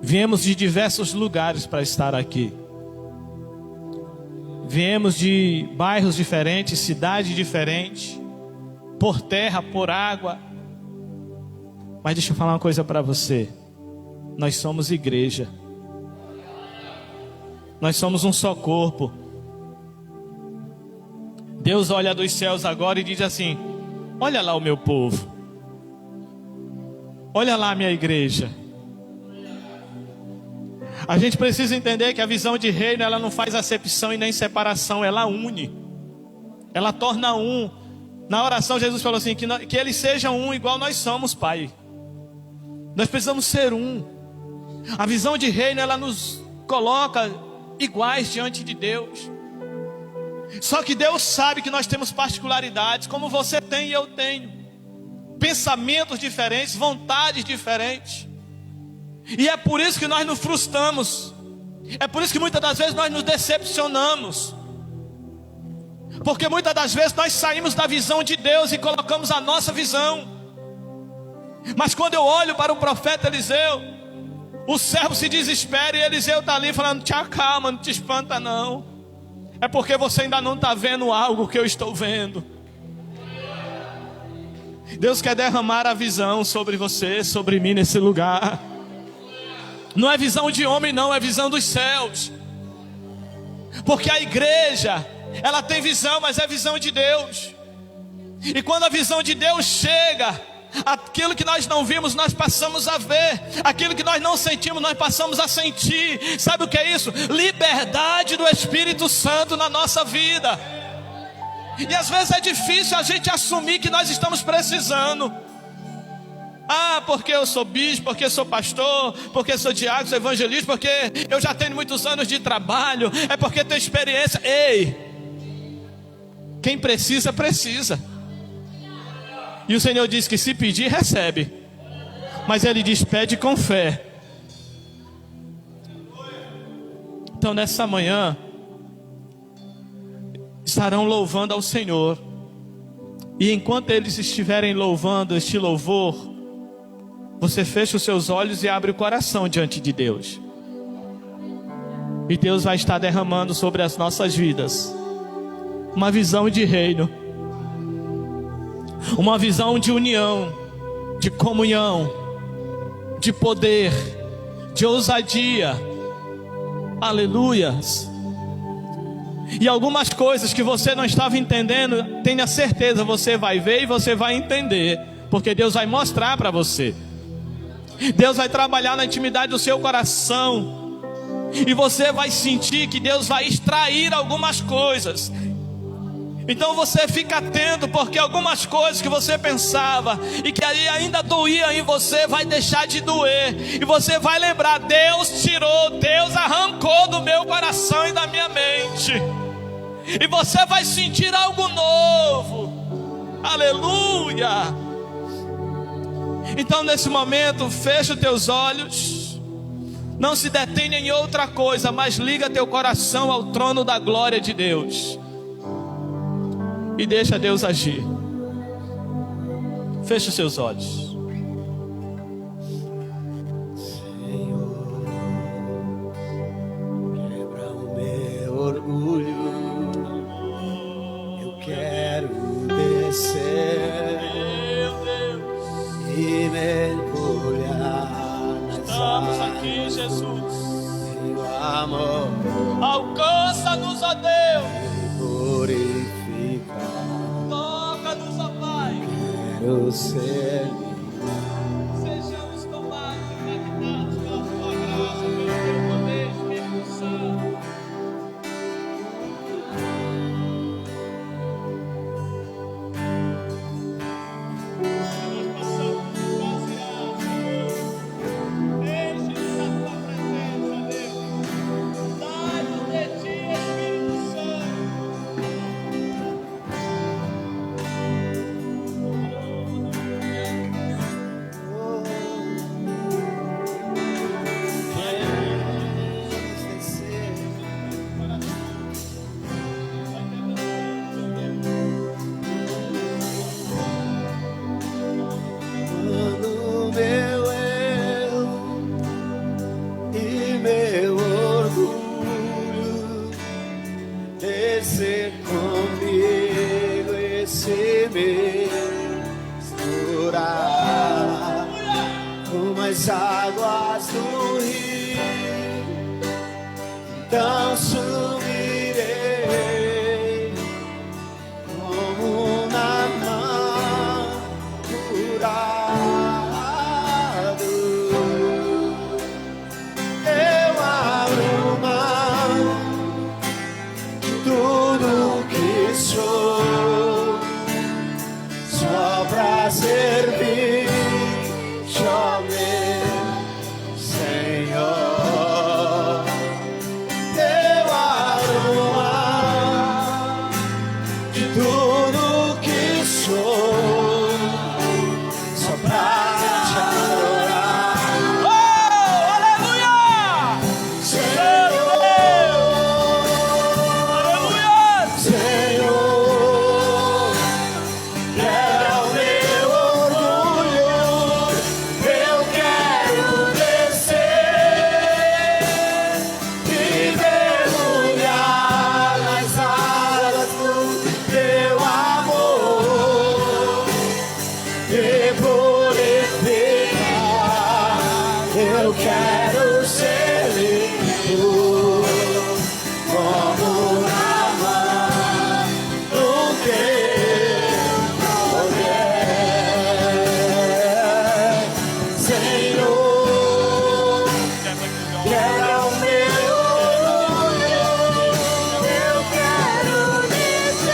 [SPEAKER 1] Viemos de diversos lugares para estar aqui. Viemos de bairros diferentes, cidades diferentes, por terra, por água. Mas deixa eu falar uma coisa para você. Nós somos igreja. Nós somos um só corpo. Deus olha dos céus agora e diz assim: olha lá o meu povo. Olha lá a minha igreja. A gente precisa entender que a visão de reino, ela não faz acepção e nem separação, ela une, ela torna um. Na oração Jesus falou assim, que eles sejam um igual nós somos, Pai. Nós precisamos ser um. A visão de reino, ela nos coloca iguais diante de Deus. Só que Deus sabe que nós temos particularidades, como você tem e eu tenho, pensamentos diferentes, vontades diferentes. E é por isso que nós nos frustramos. É por isso que muitas das vezes nós nos decepcionamos. Porque muitas das vezes nós saímos da visão de Deus e colocamos a nossa visão. Mas quando eu olho para o profeta Eliseu, o servo se desespera e Eliseu está ali falando: te acalma, não te espanta não. É porque você ainda não está vendo algo que eu estou vendo. Deus quer derramar a visão sobre você, sobre mim nesse lugar. Não é visão de homem não, é visão dos céus. Porque a igreja, ela tem visão, mas é visão de Deus. E quando a visão de Deus chega, aquilo que nós não vimos, nós passamos a ver. Aquilo que nós não sentimos, nós passamos a sentir. Sabe o que é isso? Liberdade do Espírito Santo na nossa vida. E às vezes é difícil a gente assumir que nós estamos precisando. Ah, porque eu sou bispo, porque eu sou pastor, porque eu sou diácono, sou evangelista, porque eu já tenho muitos anos de trabalho, é porque tenho experiência. Ei, quem precisa, precisa. E o Senhor diz que se pedir, recebe. Mas Ele diz, pede com fé. Então nessa manhã estarão louvando ao Senhor. E enquanto eles estiverem louvando este louvor, você fecha os seus olhos e abre o coração diante de Deus. E Deus vai estar derramando sobre as nossas vidas uma visão de reino, uma visão de união, de comunhão, de poder, de ousadia. Aleluias. E algumas coisas que você não estava entendendo, tenha certeza, você vai ver e você vai entender, porque Deus vai mostrar para você. Deus vai trabalhar na intimidade do seu coração, e você vai sentir que Deus vai extrair algumas coisas. Então você fica atento, porque algumas coisas que você pensava e que ainda doía em você vai deixar de doer, e você vai lembrar: Deus tirou, Deus arrancou do meu coração e da minha mente, e você vai sentir algo novo. Aleluia. Então nesse momento, fecha os teus olhos, não se detenha em outra coisa, mas liga teu coração ao trono da glória de Deus e deixa Deus agir. Feche os seus olhos.
[SPEAKER 2] Senhor, quebra o meu orgulho. Eu quero descer e mergulhar nas
[SPEAKER 1] Estamos
[SPEAKER 2] águas
[SPEAKER 1] aqui, Jesus.
[SPEAKER 2] do amor.
[SPEAKER 1] Alcança-nos, ó Deus.
[SPEAKER 2] Purifica.
[SPEAKER 1] Toca-nos, ó Pai.
[SPEAKER 2] Quero ser
[SPEAKER 1] Sejamos tomados e impactados pela tua graça, pelo teu poder, Espírito Santo. Nós passamos por passear, Senhor. Deixe-nos na tua presença, Deus. Dai-nos de ti, Espírito Santo.
[SPEAKER 2] quando meu eu e meu orgulho descer comigo e se misturar com as águas do rio, então sumirei como na mar curado. Eu abro mão de tudo que sou, só pra servir somente, Senhor. Eu abro mão de tudo que sou, só pra te adorar.
[SPEAKER 1] Oh, aleluia!
[SPEAKER 2] Senhor,
[SPEAKER 1] Aleluia!
[SPEAKER 2] Senhor, quebra o meu orgulho. Eu quero descer e mergulhar nas águas do teu amor e purificar. Eu quero ser limpo como na mão do teu poder. Senhor, quebra o meu orgulho. Eu quero descer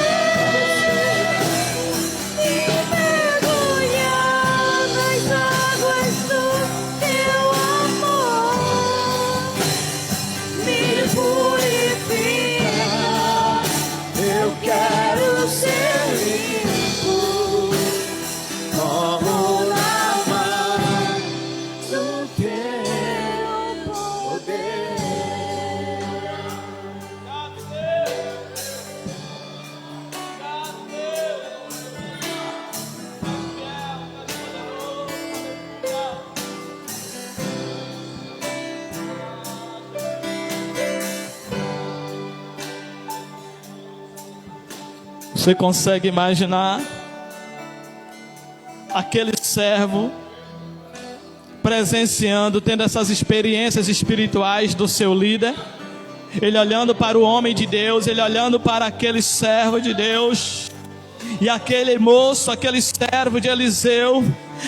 [SPEAKER 3] E mergulhar nas águas do teu amor, me purificar.
[SPEAKER 2] Eu quero ser limpo como na mão do teu poder.
[SPEAKER 1] Você consegue imaginar aquele servo presenciando, tendo essas experiências espirituais do seu líder? Ele olhando para o homem de Deus, ele olhando para aquele servo de Deus, e aquele moço, aquele servo de Eliseu,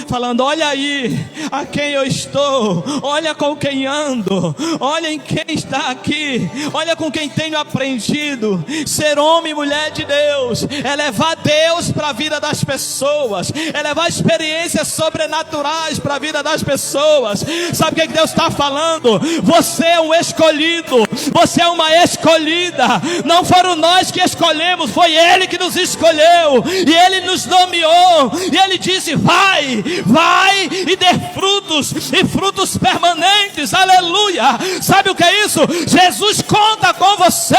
[SPEAKER 1] falando: olha aí a quem eu estou, olha com quem ando, olha em quem está aqui, olha com quem tenho aprendido. Ser homem e mulher de Deus é levar Deus para a vida das pessoas, é levar experiências sobrenaturais para a vida das pessoas. Sabe o que Deus está falando? Você é um escolhido, você é uma escolhida. Não foram nós que escolhemos, foi Ele que nos escolheu, e Ele nos nomeou, e Ele disse: vai e dê frutos, e frutos permanentes. Aleluia. Sabe o que é isso? Jesus conta com você.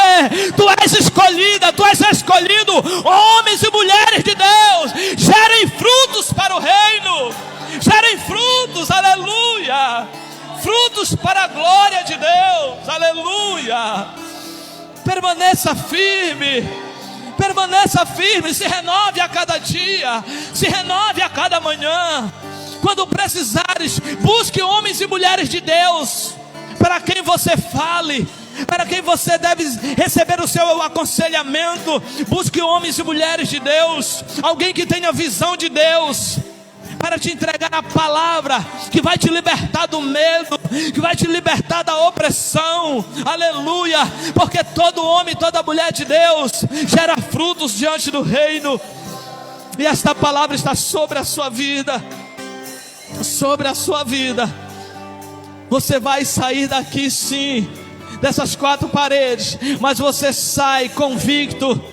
[SPEAKER 1] Tu és escolhida, tu és escolhido. Homens e mulheres de Deus, gerem frutos para o reino, gerem frutos, aleluia, frutos para a glória de Deus, aleluia. Permaneça firme, se renove a cada dia, se renove a cada manhã. Quando precisares, busque homens e mulheres de Deus, para quem você fale, para quem você deve receber o seu aconselhamento. Busque homens e mulheres de Deus, alguém que tenha visão de Deus, para te entregar a palavra que vai te libertar do medo, que vai te libertar da opressão, aleluia. Porque todo homem, toda mulher de Deus gera frutos diante do reino, e esta palavra está sobre a sua vida, sobre a sua vida. Você vai sair daqui sim, dessas quatro paredes, mas você sai convicto,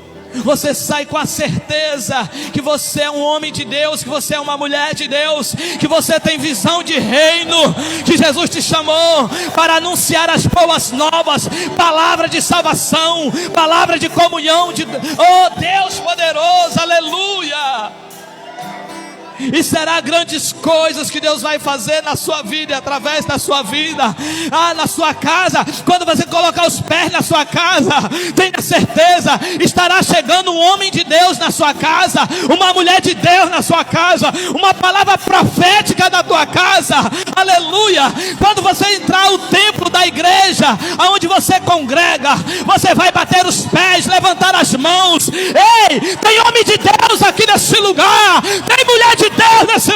[SPEAKER 1] você sai com a certeza que você é um homem de Deus, que você é uma mulher de Deus, que você tem visão de reino, que Jesus te chamou para anunciar as boas novas, palavra de salvação, palavra de comunhão, oh Deus poderoso, aleluia. E será grandes coisas que Deus vai fazer na sua vida e através da sua vida. Na sua casa, quando você colocar os pés na sua casa, tenha certeza, estará chegando um homem de Deus na sua casa, uma mulher de Deus na sua casa, uma palavra profética na tua casa, aleluia. Quando você entrar no templo da igreja, aonde você congrega, você vai bater os pés, levantar as mãos. Ei, tem homem de Deus aqui nesse lugar, tem mulher de Deus nesse